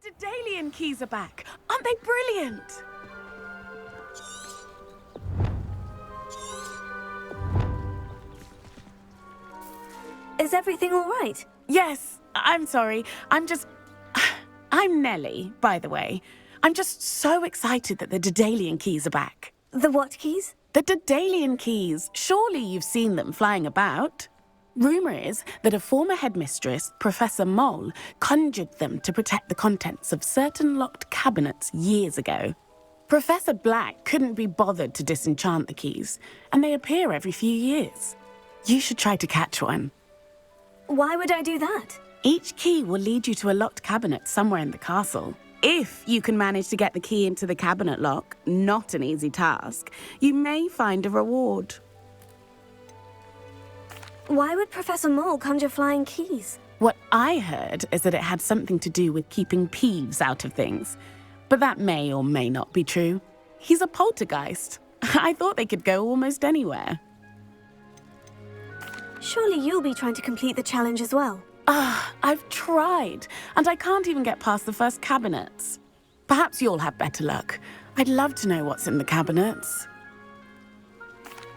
The Daedalian keys are back. Aren't they brilliant? Is everything all right? Yes, I'm sorry. I'm Nellie, by the way. I'm just so excited that the Daedalian keys are back. The what keys? The Daedalian keys. Surely you've seen them flying about. Rumour is that a former headmistress, Professor Mole, conjured them to protect the contents of certain locked cabinets years ago. Professor Black couldn't be bothered to disenchant the keys, and they appear every few years. You should try to catch one. Why would I do that? Each key will lead you to a locked cabinet somewhere in the castle. If you can manage to get the key into the cabinet lock, not an easy task, you may find a reward. Why would Professor Mole conjure flying keys? What I heard is that it had something to do with keeping peeves out of things. But that may or may not be true. He's a poltergeist. I thought they could go almost anywhere. Surely you'll be trying to complete the challenge as well. I've tried, and I can't even get past the first cabinets. Perhaps you'll have better luck. I'd love to know what's in the cabinets.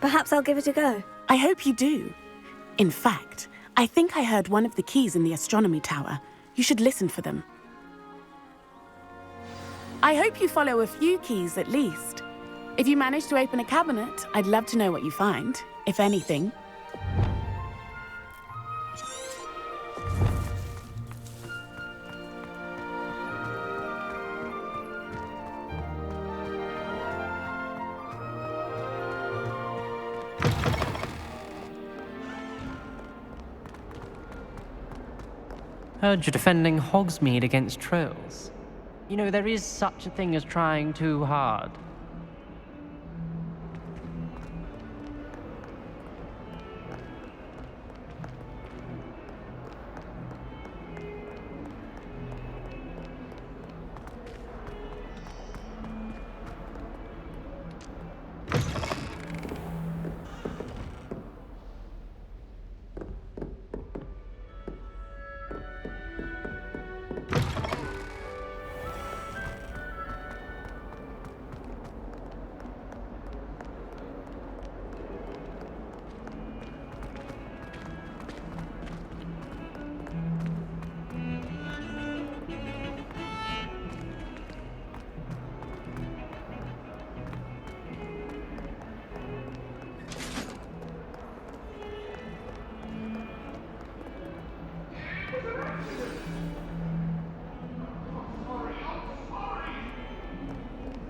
Perhaps I'll give it a go. I hope you do. In fact, I think I heard one of the keys in the astronomy tower. You should listen for them. I hope you follow a few keys at least. If you manage to open a cabinet, I'd love to know what you find, if anything. Heard you're defending Hogsmeade against trolls. You know, there is such a thing as trying too hard.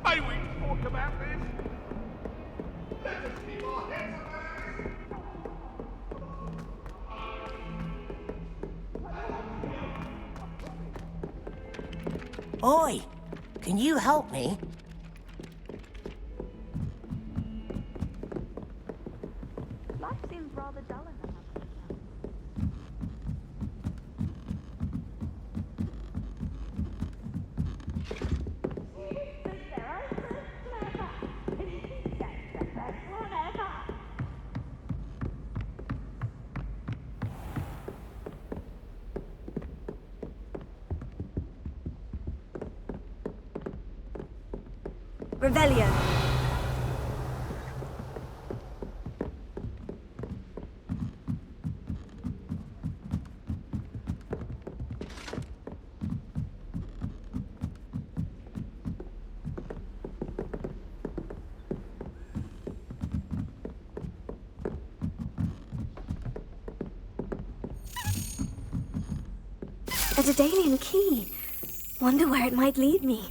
May we talk about this? Let us keep our heads about it. Oi! Can you help me? Life seems rather dull in the house. Revelio. A Daedalian key. Wonder where it might lead me.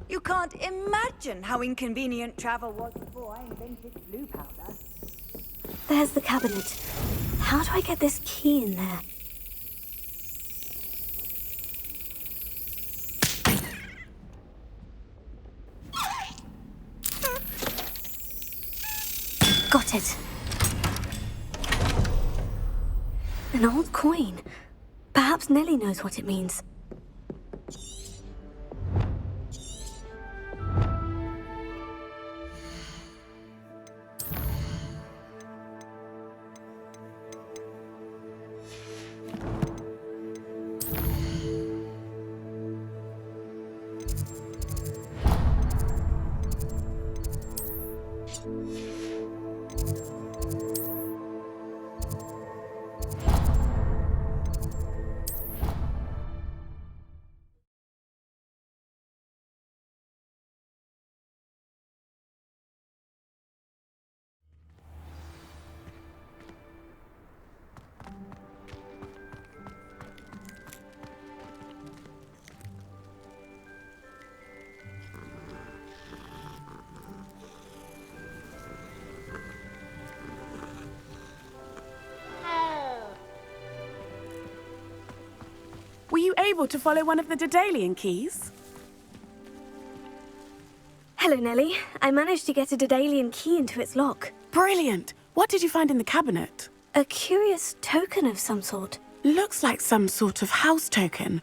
You can't imagine how inconvenient travel was before I invented blue powder. There's the cabinet. How do I get this key in there? Got it. An old coin. Perhaps Nellie knows what it means. Were you able to follow one of the Daedalian keys? Hello, Nellie. I managed to get a Daedalian key into its lock. Brilliant! What did you find in the cabinet? A curious token of some sort. Looks like some sort of house token.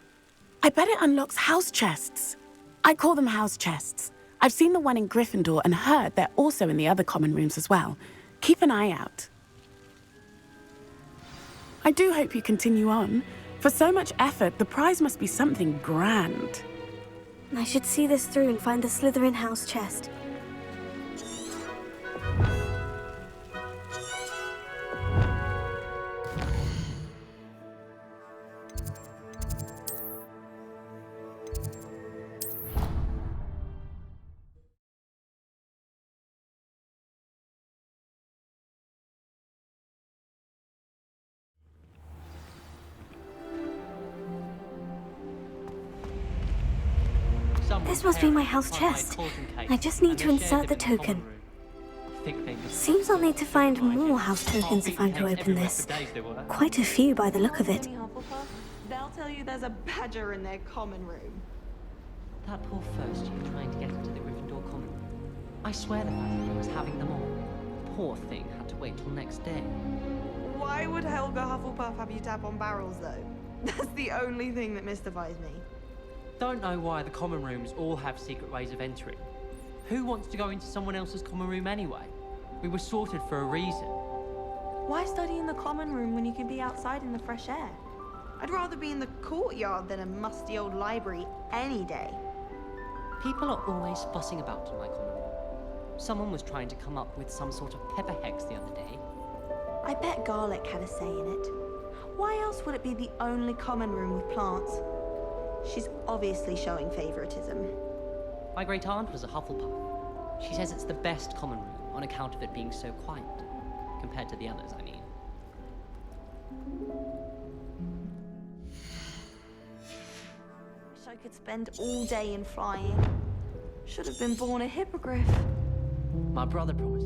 I bet it unlocks house chests. I call them house chests. I've seen the one in Gryffindor and heard they're also in the other common rooms as well. Keep an eye out. I do hope you continue on. For so much effort, the prize must be something grand. I should see this through and find the Slytherin house chest. This must be my house chest. I just need to insert the token. Seems I'll need to find more house tokens if I'm to open this. Quite a few by the look of it. Hufflepuff, they'll tell you there's a badger in their common room. That poor first year trying to get into the Gryffindor common room. I swear the faculty was having them all. Poor thing had to wait till next day. Why would Helga Hufflepuff have you tap on barrels, though? That's the only thing that mystifies me. Don't know why the common rooms all have secret ways of entering. Who wants to go into someone else's common room anyway? We were sorted for a reason. Why study in the common room when you can be outside in the fresh air? I'd rather be in the courtyard than a musty old library any day. People are always fussing about in my common room. Someone was trying to come up with some sort of pepper hex the other day. I bet garlic had a say in it. Why else would it be the only common room with plants? She's obviously showing favoritism. My great aunt was a Hufflepuff. She says it's the best common room on account of it being so quiet. Compared to the others, I mean. Wish I could spend all day in flying. Should have been born a hippogriff. My brother promised.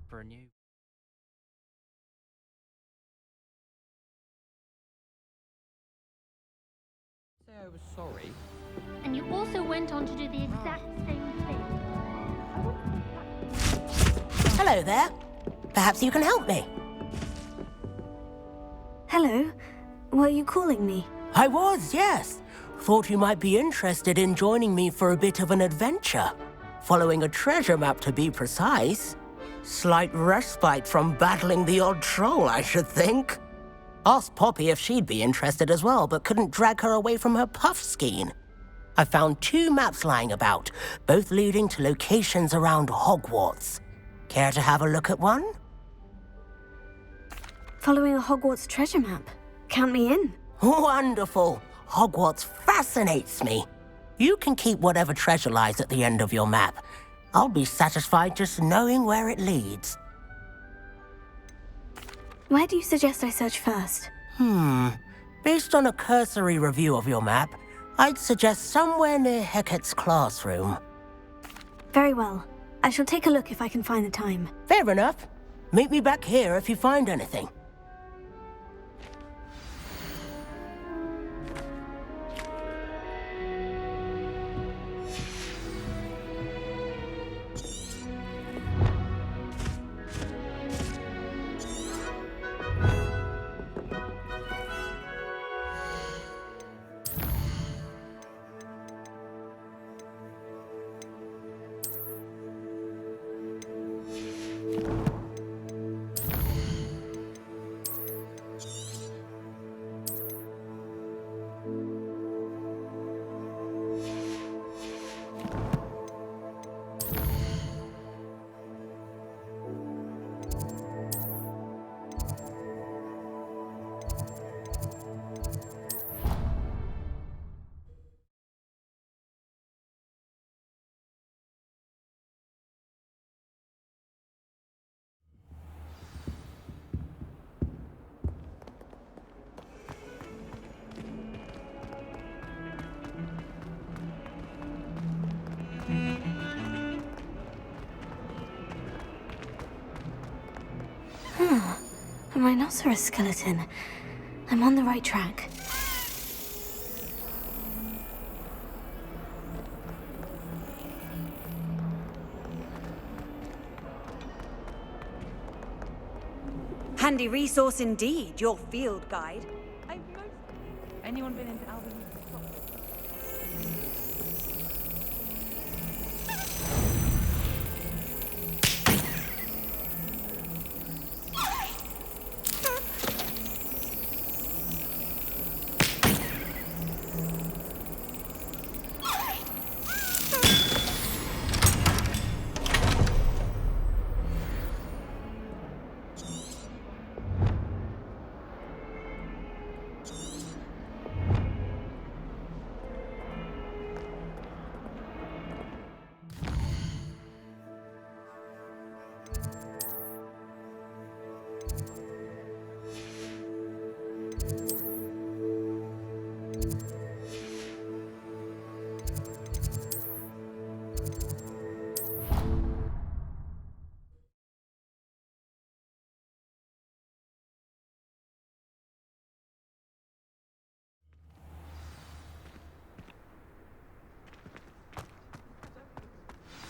For a new. Say I was sorry. And you also went on to do the exact same thing. Hello there. Perhaps you can help me. Hello? Were you calling me? I was, yes. Thought you might be interested in joining me for a bit of an adventure. Following a treasure map, to be precise. Slight respite from battling the odd troll, I should think. Asked Poppy if she'd be interested as well, but couldn't drag her away from her puff skein. I found 2 maps lying about, both leading to locations around Hogwarts. Care to have a look at one? Following a Hogwarts treasure map. Count me in. Wonderful. Hogwarts fascinates me. You can keep whatever treasure lies at the end of your map. I'll be satisfied just knowing where it leads. Where do you suggest I search first? Based on a cursory review of your map, I'd suggest somewhere near Hecat's classroom. Very well. I shall take a look if I can find the time. Fair enough. Meet me back here if you find anything. A rhinoceros skeleton. I'm on the right track. Handy resource indeed, your field guide. Anyone been into Albion?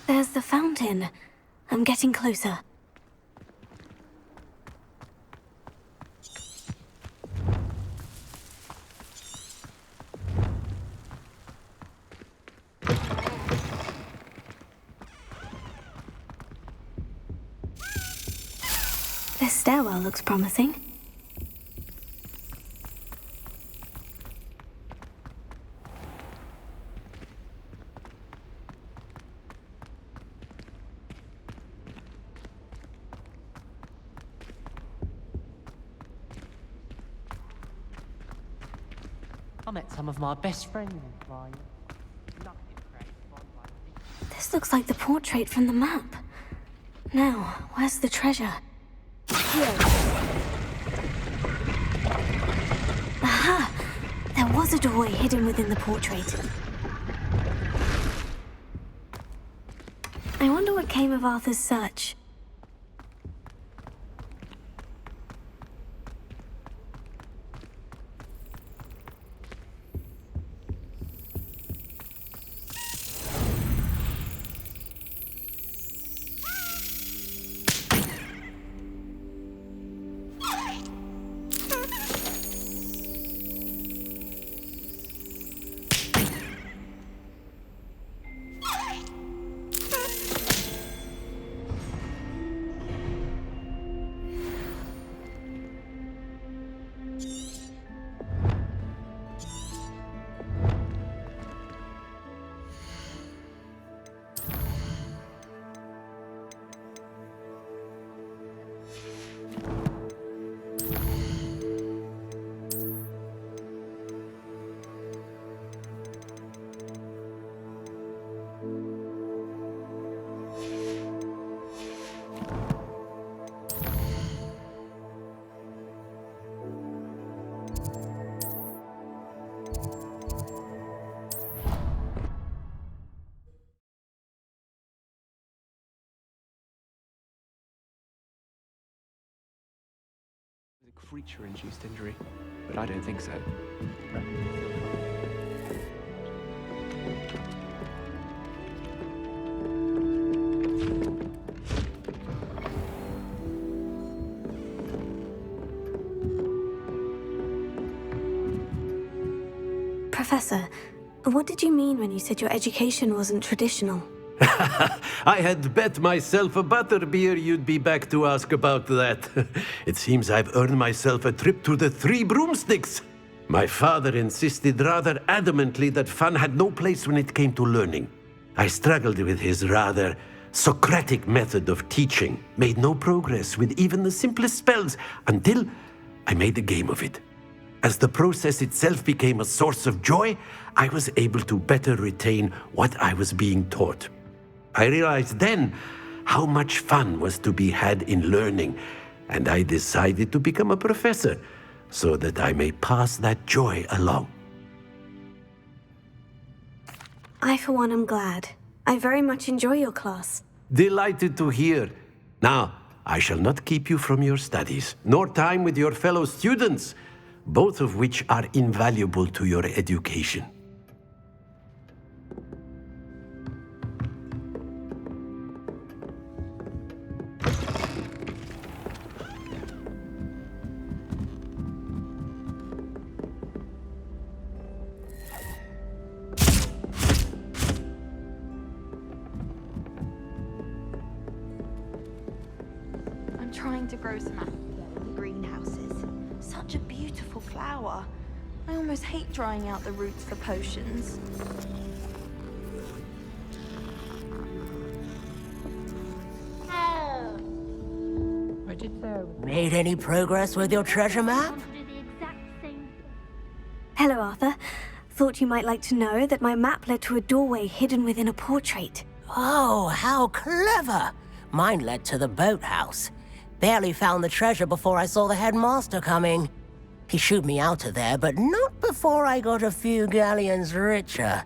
There's the fountain. I'm getting closer. This stairwell looks promising. I met some of my best friends in Ryan. This looks like the portrait from the map. Now, where's the treasure? Here. Aha! There was a doorway hidden within the portrait. I wonder what came of Arthur's search. Creature-induced injury, but I don't think so. Professor, what did you mean when you said your education wasn't traditional? I had bet myself a butterbeer you'd be back to ask about that. It seems I've earned myself a trip to the Three Broomsticks. My father insisted rather adamantly that fun had no place when it came to learning. I struggled with his rather Socratic method of teaching, made no progress with even the simplest spells until I made a game of it. As the process itself became a source of joy, I was able to better retain what I was being taught. I realized then how much fun was to be had in learning, and I decided to become a professor so that I may pass that joy along. I, for one, am glad. I very much enjoy your class. Delighted to hear. Now, I shall not keep you from your studies, nor time with your fellow students, both of which are invaluable to your education. I'm trying to grow some apples in the greenhouses. Such a beautiful flower. I almost hate drying out the roots for potions. Made any progress with your treasure map? Hello, Arthur. Thought you might like to know that my map led to a doorway hidden within a portrait. Oh, how clever! Mine led to the boathouse. Barely found the treasure before I saw the headmaster coming. He shooed me out of there, but not before I got a few galleons richer.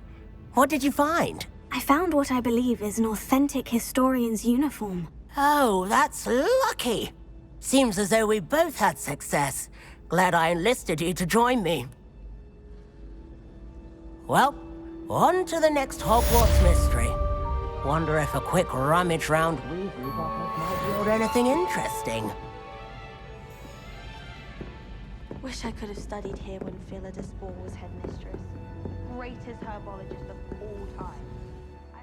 What did you find? I found what I believe is an authentic historian's uniform. Oh, that's lucky. Seems as though we both had success. Glad I enlisted you to join me. Well, on to the next Hogwarts mystery. Wonder if a quick rummage round Weasley's office might yield anything interesting. Wish I could have studied here when Phila de Spore was headmistress. Greatest herbologist of all time. I